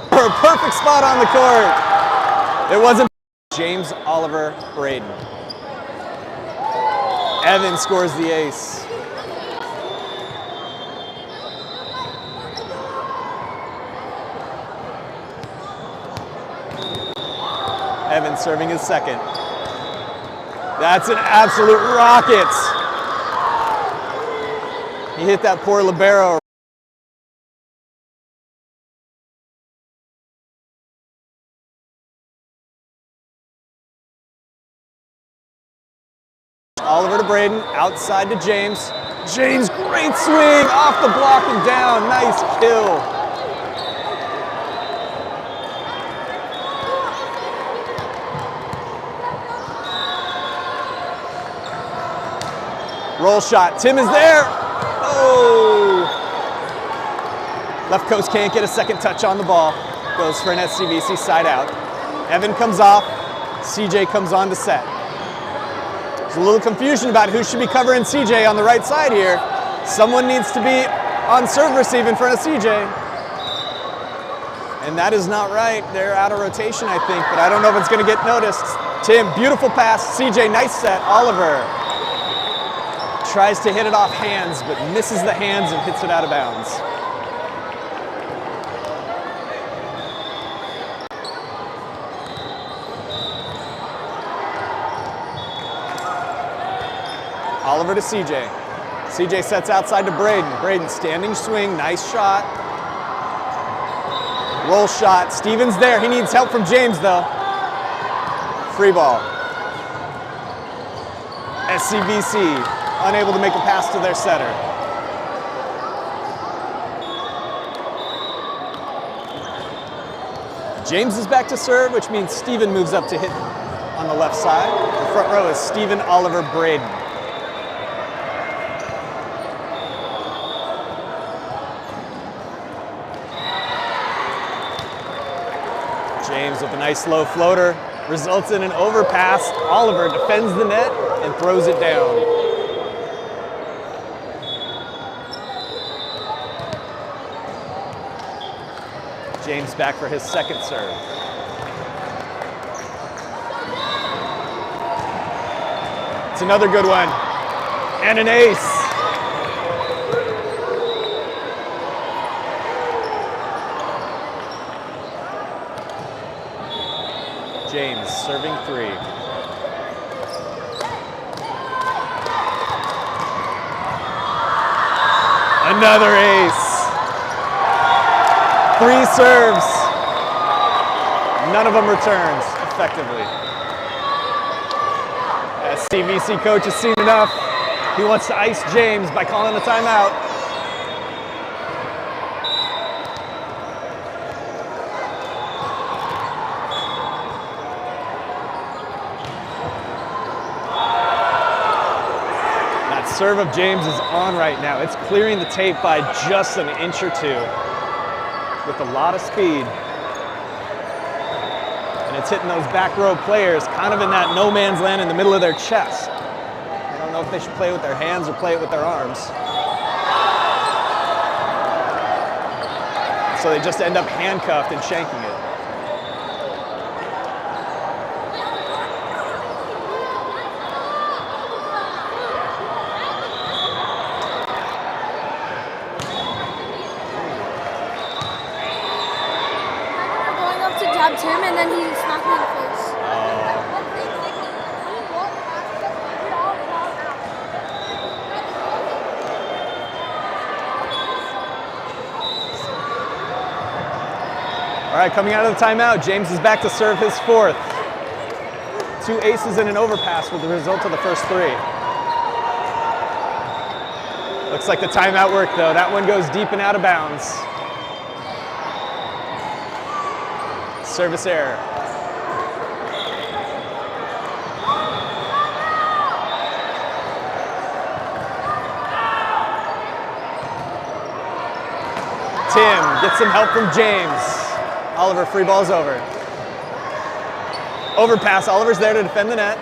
for a perfect spot on the court. It wasn't James, Oliver, Braden. Evan scores the ace. Evan serving his second. That's an absolute rocket. He hit that poor libero. Oliver to Braden, outside to James. James, great swing, off the block and down, nice kill. Roll shot, Tim is there. Oh! Left coast can't get a second touch on the ball. Goes for an SCVC side out. Evan comes off, CJ comes on to set. There's a little confusion about who should be covering CJ on the right side here. Someone needs to be on serve receive in front of CJ. And that is not right. They're out of rotation, I think, but I don't know if it's going to get noticed. Tim, beautiful pass. CJ, nice set. Oliver tries to hit it off hands, but misses the hands and hits it out of bounds. Oliver to CJ. CJ sets outside to Braden. Braden, standing swing, nice shot. Roll shot, Steven's there. He needs help from James though. free ball. SCVC unable to make a pass to their setter. James is back to serve, which means Steven moves up to hit on the left side. The front row is Steven, Oliver, Braden. James with a nice low floater results in an overpass. Oliver defends the net and throws it down. James back for his second serve. It's another good one. And an ace. James serving three. Another ace. Three serves. None of them returns effectively. As CVC coach has seen enough, he wants to ice James by calling a timeout. Serve of James is on right now. It's clearing the tape by just an inch or two with a lot of speed. And it's hitting those back row players kind of in that no man's land in the middle of their chest. I don't know if they should play with their hands or play it with their arms. So they just end up handcuffed and shanking it. Him and then he smacked me in the face. All right, coming out of the timeout, James is back to serve his fourth. Two aces and an overpass were the result of the first three. Looks like the timeout worked though. That one goes deep and out of bounds. Service error. Tim gets some help from James. Oliver free balls over. Overpass, Oliver's there to defend the net.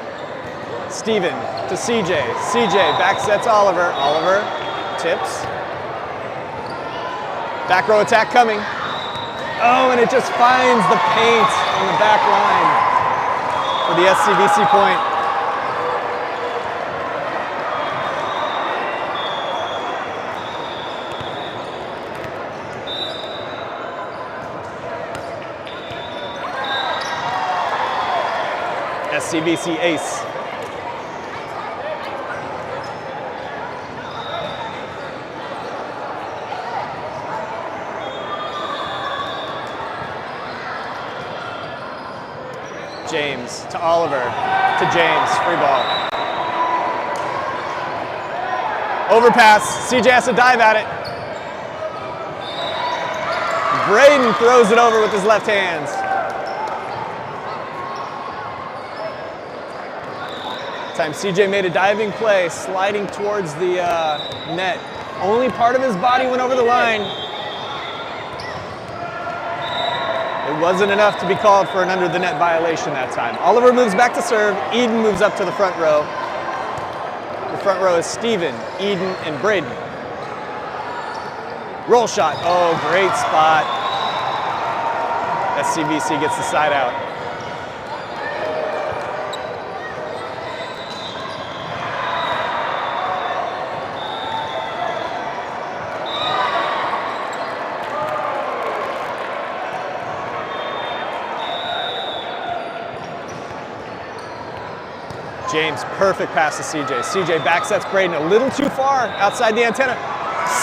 Steven to CJ. CJ back sets Oliver. Oliver tips. Back row attack coming. Oh, and it just finds the paint on the back line for the SCVC point. SCVC ace. James to Oliver, to James, free ball. Overpass, CJ has to dive at it. Braden throws it over with his left hands. Time CJ made a diving play, sliding towards the net. Only part of his body went over the line. It wasn't enough to be called for an under the net violation that time. Oliver moves back to serve. Eden moves up to the front row. The front row is Steven, Eden, and Braden. Roll shot. Oh, great spot. SCVC gets the side out. James, perfect pass to CJ. CJ back sets Braden a little too far outside the antenna.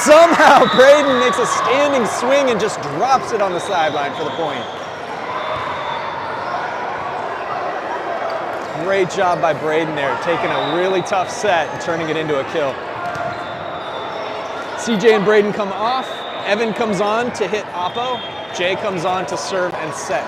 Somehow Braden makes a standing swing and just drops it on the sideline for the point. Great job by Braden there, taking a really tough set and turning it into a kill. CJ and Braden come off. Evan comes on to hit oppo. Jay comes on to serve and set.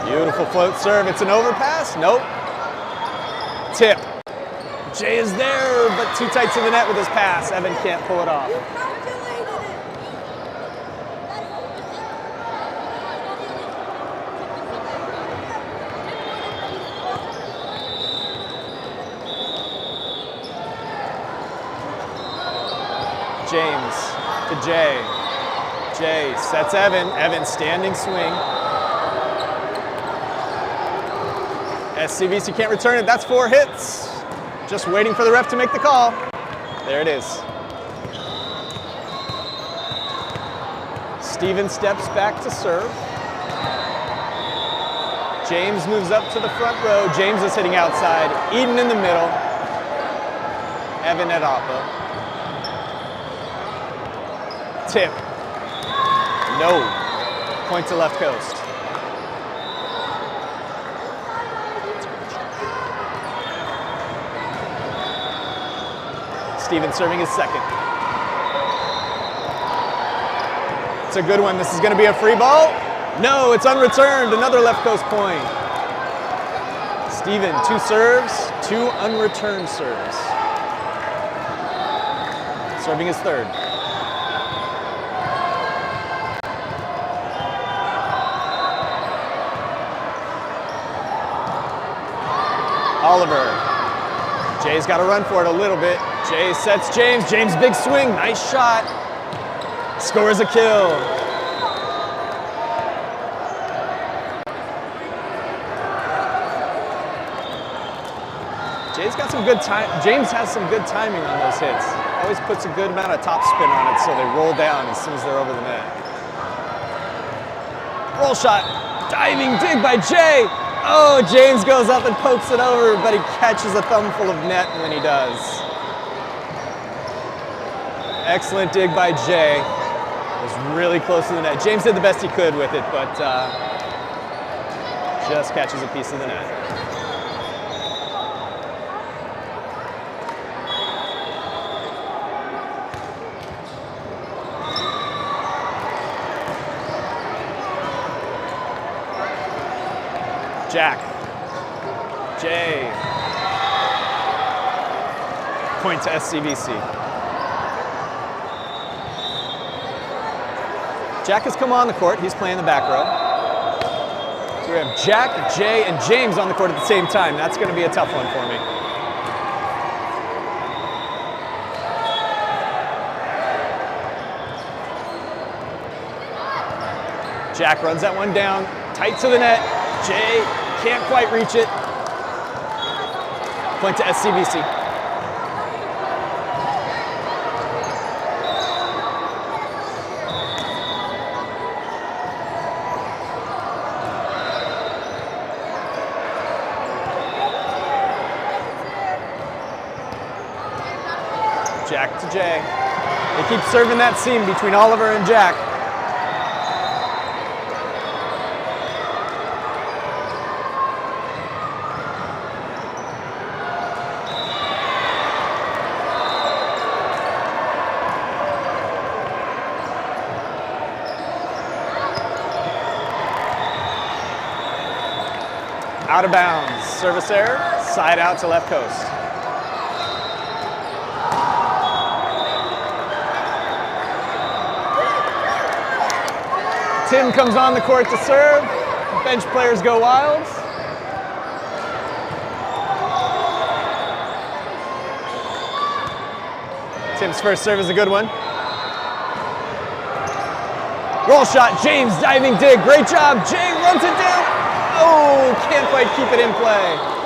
Beautiful float serve. It's an overpass. Nope. Tip. Jay is there, but too tight to the net with his pass. Evan can't pull it off. James to Jay. Jay sets Evan. Evan standing swing. SCVC can't return it. That's 4 hits. Just waiting for the ref to make the call. There it is. Steven steps back to serve. James moves up to the front row. James is hitting outside. Eden in the middle. Evan at oppo. Tip. No. Point to left coast. Steven serving his second. It's a good one. This is going to be a free ball. No, it's unreturned. Another left coast point. Steven, 2 serves, 2 unreturned serves. Serving his third. Oliver. Jay's got to run for it a little bit. Jay sets James. James, big swing. Nice shot. Scores a kill. Jay's got some good time. James has some good timing on those hits. Always puts a good amount of top spin on it so they roll down as soon as they're over the net. Roll shot. Diving dig by Jay. Oh, James goes up and pokes it over, but he catches a thumbful of net when he does. Excellent dig by Jay. It was really close to the net. James did the best he could with it, but just catches a piece of the net. Jack. Jay. Point to SCVC. Jack has come on the court. He's playing the back row. So we have Jack, Jay, and James on the court at the same time. That's going to be a tough one for me. Jack runs that one down, tight to the net. Jay can't quite reach it. Point to SCVC. Jack to Jay. They keep serving that seam between Oliver and Jack. Out of bounds, service error, side out to left coast. Tim comes on the court to serve. Bench players go wild. Tim's first serve is a good one. Roll shot, James diving dig, great job. Jay runs it down. Oh, can't quite keep it in play.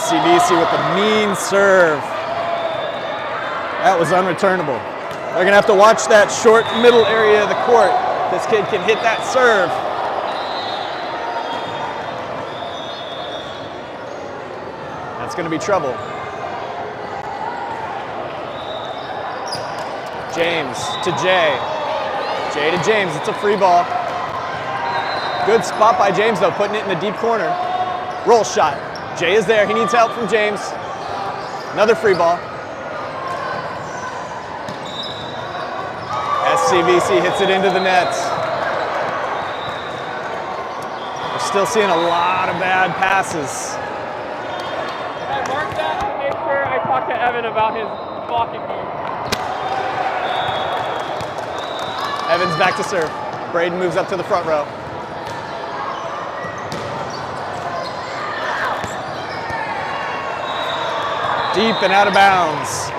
SCVC with the mean serve. That was unreturnable. They're gonna have to watch that short middle area of the court. This kid can hit that serve. That's gonna be trouble. James to Jay. Jay to James, it's a free ball. Good spot by James though, putting it in the deep corner. Roll shot. Jay is there, he needs help from James. Another free ball. SCVC hits it into the net. We're still seeing a lot of bad passes. I marked that to make sure I talk to Evan about his blocking move. Evans back to serve. Braden moves up to the front row. Deep and out of bounds.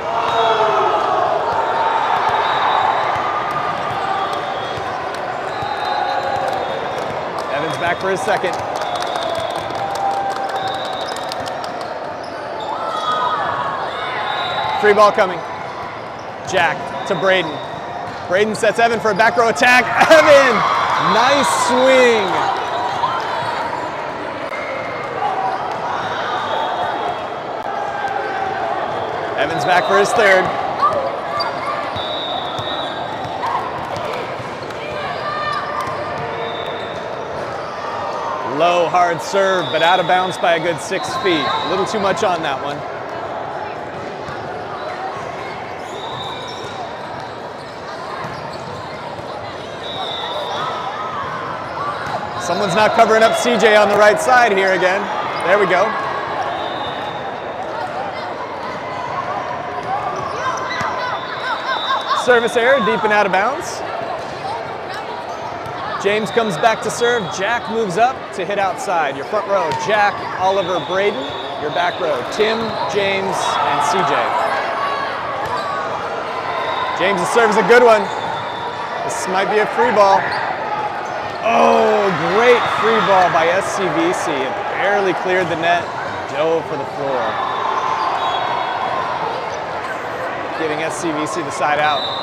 Evans back for his second. Free ball coming. Jack to Braden. Braden sets Evan for a back row attack. Evan! Nice swing. Evans back for his third. Low, hard serve, but out of bounds by a good 6 feet. A little too much on that one. Someone's not covering up CJ on the right side here again. There we go. Service error, deep and out of bounds. James comes back to serve. Jack moves up to hit outside. Your front row, Jack, Oliver, Braden. Your back row, Tim, James, and CJ. James' serve is a good one. This might be a free ball. Oh, great free ball by SCVC. It barely cleared the net, dove for the floor. Giving SCVC the side out.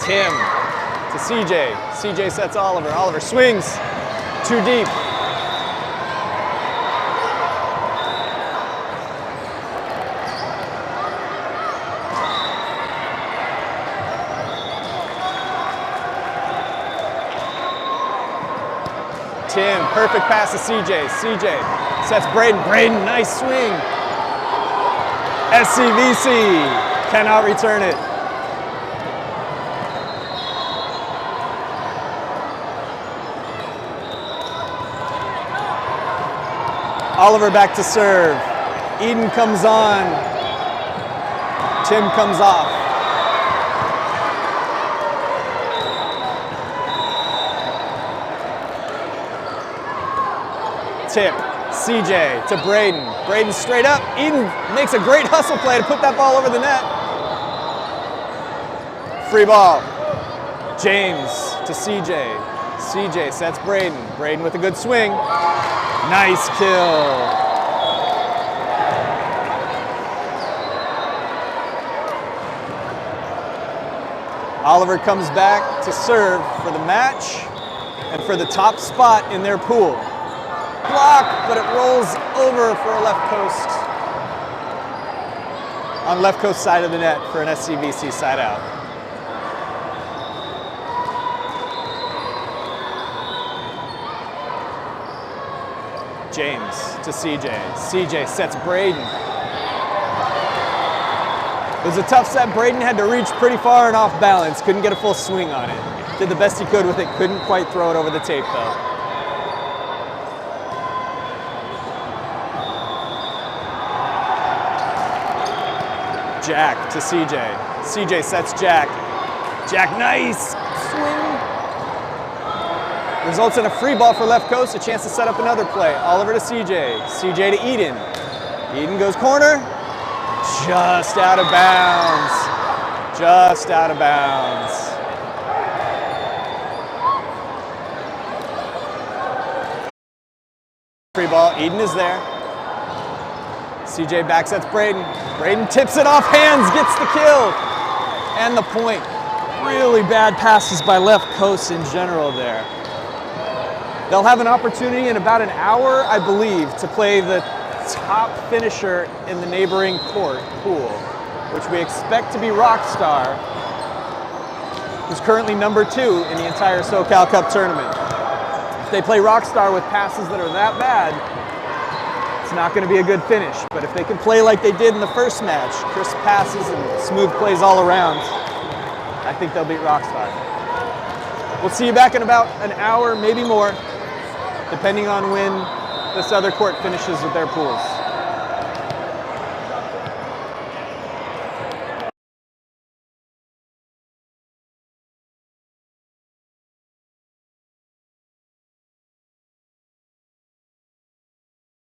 Tim to CJ. CJ sets Oliver. Oliver swings. Too deep. Tim, perfect pass to CJ. CJ sets Braden. Braden, nice swing. SCVC cannot return it. Oliver back to serve. Eden comes on. Tim comes off. Tip, CJ to Braden. Braden straight up. Eden makes a great hustle play to put that ball over the net. Free ball. James to CJ. CJ sets Braden. Braden with a good swing. Nice kill. Oliver comes back to serve for the match and for the top spot in their pool. Block, but it rolls over for a left post. On left coast side of the net for an SCVC side out. James to CJ. CJ sets Braden. It was a tough set. Braden had to reach pretty far and off balance. Couldn't get a full swing on it. Did the best he could with it. Couldn't quite throw it over the tape though. Jack to CJ. CJ sets Jack. Jack, nice swing. Results in a free ball for left coast, a chance to set up another play. Oliver to CJ. CJ to Eden. Eden goes corner. Just out of bounds. Just out of bounds. Free ball, Eden is there. CJ back sets Braden. Braden tips it off hands, gets the kill. And the point. Really bad passes by left coast in general there. They'll have an opportunity in about an hour, I believe, to play the top finisher in the neighboring court pool, which we expect to be Rockstar, who's currently number 2 in the entire SoCal Cup tournament. If they play Rockstar with passes that are that bad, it's not going to be a good finish. But if they can play like they did in the first match, crisp passes and smooth plays all around, I think they'll beat Rockstar. We'll see you back in about an hour, maybe more, depending on when this other court finishes with their pools.